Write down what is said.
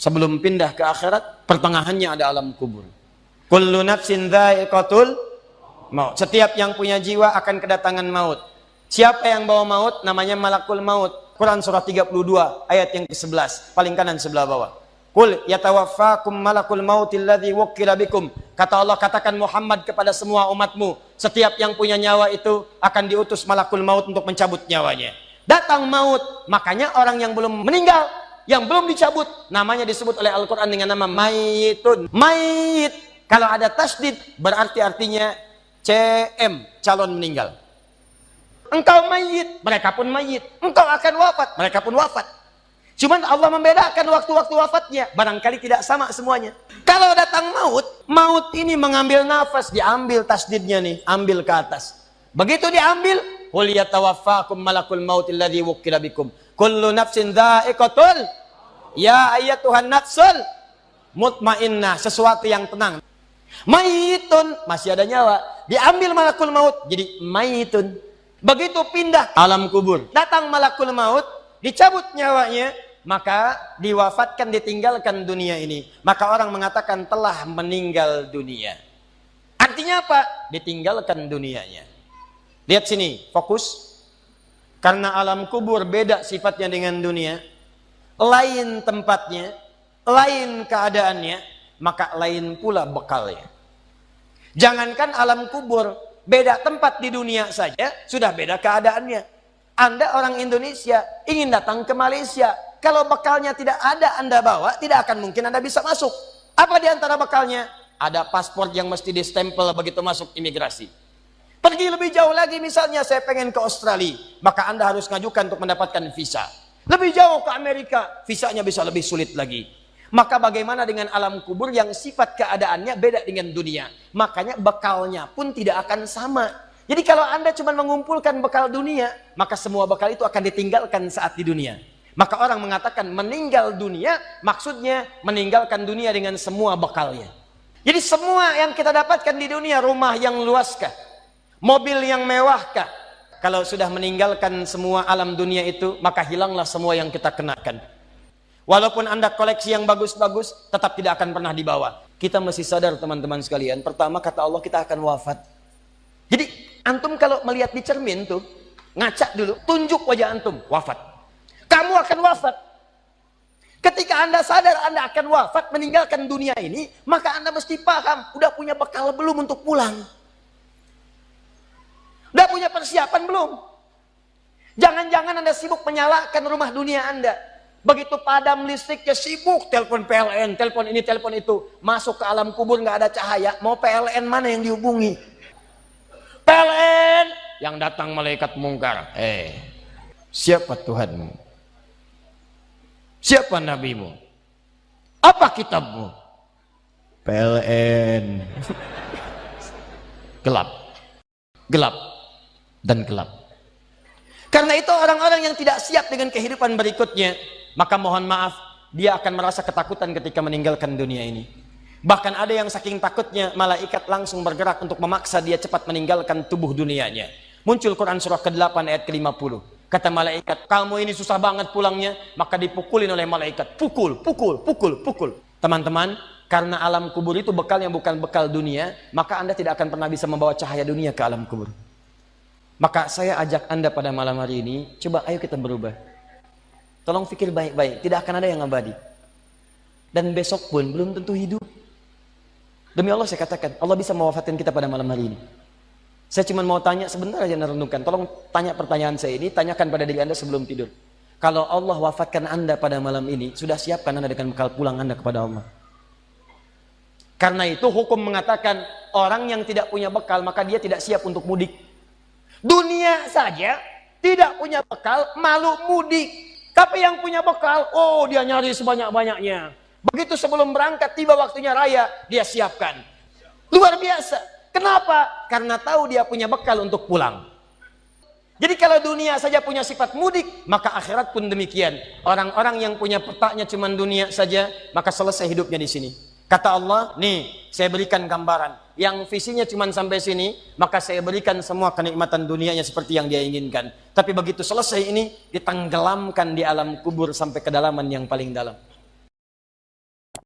Sebelum pindah ke akhirat, pertengahannya ada alam kubur. Kullu nafsin dha'iqatul maut. Setiap yang punya jiwa akan kedatangan maut. Siapa yang bawa maut? Namanya malakul maut. Quran surah 32 ayat yang ke-11, paling kanan sebelah bawah. Qul yatawaffakum malakul mautil ladzi wukkila bikum. Kata Allah, katakan Muhammad kepada semua umatmu, setiap yang punya nyawa itu akan diutus malakul maut untuk mencabut nyawanya. Datang maut, makanya orang yang belum meninggal, yang belum dicabut, namanya disebut oleh Al-Quran dengan nama mayitun. Mayit, kalau ada tasdid, berarti artinya CM, calon meninggal. Engkau mayit, mereka pun mayit. Engkau akan wafat, mereka pun wafat. Cuman Allah membedakan waktu-waktu wafatnya. Barangkali tidak sama semuanya. Kalau datang maut, maut ini mengambil nafas, diambil tasdidnya nih, ambil ke atas. Begitu diambil, qul yatawaffakum malakul mautil ladzi wukkila bikum. Kullu nafsin dha'iqatul. Ya ayyatuhan nafsul mutmainnah, sesuatu yang tenang. Mayitun, masih ada nyawa. Diambil malakul maut, jadi mayitun. Begitu pindah alam kubur, datang malakul maut, dicabut nyawanya, maka diwafatkan, ditinggalkan dunia ini. Maka orang mengatakan telah meninggal dunia. Artinya apa? Ditinggalkan dunianya. Lihat sini, fokus. Karena alam kubur beda sifatnya dengan dunia, lain tempatnya, lain keadaannya, maka lain pula bekalnya. Jangankan alam kubur, beda tempat di dunia saja sudah beda keadaannya. Anda orang Indonesia ingin datang ke Malaysia, kalau bekalnya tidak ada Anda bawa, tidak akan mungkin Anda bisa masuk. Apa di antara bekalnya? Ada paspor yang mesti distempel begitu masuk imigrasi. Pergi lebih jauh lagi, misalnya saya pengen ke Australia, maka Anda harus ngajukan untuk mendapatkan visa. Lebih jauh ke Amerika, visanya bisa lebih sulit lagi. Maka bagaimana dengan alam kubur yang sifat keadaannya beda dengan dunia? Makanya bekalnya pun tidak akan sama. Jadi kalau Anda cuma mengumpulkan bekal dunia, maka semua bekal itu akan ditinggalkan saat di dunia. Maka orang mengatakan meninggal dunia, maksudnya meninggalkan dunia dengan semua bekalnya. Jadi semua yang kita dapatkan di dunia, rumah yang luaskah, mobil yang mewahkah, kalau sudah meninggalkan semua alam dunia itu, maka hilanglah semua yang kita kenakan. Walaupun Anda koleksi yang bagus-bagus, tetap tidak akan pernah dibawa. Kita mesti sadar teman-teman sekalian, pertama kata Allah kita akan wafat. Jadi antum kalau melihat di cermin tuh, ngaca dulu, tunjuk wajah antum, wafat. Kamu akan wafat. Ketika Anda sadar Anda akan wafat, meninggalkan dunia ini, maka Anda mesti paham, udah punya bekal belum untuk pulang? Udah punya persiapan belum? Jangan-jangan Anda sibuk menyalakan rumah dunia Anda. Begitu padam listriknya, sibuk telepon PLN, telepon ini, telepon itu. Masuk ke alam kubur nggak ada cahaya, mau PLN mana yang dihubungi? PLN yang datang malaikat mungkar. Siapa Tuhanmu? Siapa nabimu? Apa kitabmu? PLN. Gelap. Gelap dan gelap. Karena itu orang-orang yang tidak siap dengan kehidupan berikutnya, maka mohon maaf, dia akan merasa ketakutan ketika meninggalkan dunia ini. Bahkan ada yang saking takutnya, malaikat langsung bergerak untuk memaksa dia cepat meninggalkan tubuh dunianya. Muncul Quran surah ke-8 ayat ke-50. Kata malaikat, kamu ini susah banget pulangnya, maka dipukulin oleh malaikat. Pukul, pukul, pukul, pukul. Teman-teman, karena alam kubur itu bekalnya bukan bekal dunia, maka Anda tidak akan pernah bisa membawa cahaya dunia ke alam kubur. Maka saya ajak Anda pada malam hari ini, coba ayo kita berubah. Tolong pikir baik-baik, tidak akan ada yang abadi. Dan besok pun belum tentu hidup. Demi Allah saya katakan, Allah bisa mewafatkan kita pada malam hari ini. Saya cuma mau tanya sebentar aja renungkan. Tolong tanya pertanyaan saya ini, tanyakan pada diri Anda sebelum tidur. Kalau Allah wafatkan Anda pada malam ini, sudah siapkan Anda dengan bekal pulang Anda kepada Allah? Karena itu hukum mengatakan, orang yang tidak punya bekal, maka dia tidak siap untuk mudik. Dunia saja tidak punya bekal, malu mudik. Tapi yang punya bekal, oh dia nyari sebanyak-banyaknya. Begitu sebelum berangkat, tiba waktunya raya, dia siapkan. Luar biasa. Kenapa? Karena tahu dia punya bekal untuk pulang. Jadi kalau dunia saja punya sifat mudik, maka akhirat pun demikian. Orang-orang yang punya petaknya cuma dunia saja, maka selesai hidupnya di sini. Kata Allah, nih saya berikan gambaran. Yang visinya cuma sampai sini, maka saya berikan semua kenikmatan dunianya seperti yang dia inginkan. Tapi begitu selesai ini, ditenggelamkan di alam kubur sampai kedalaman yang paling dalam.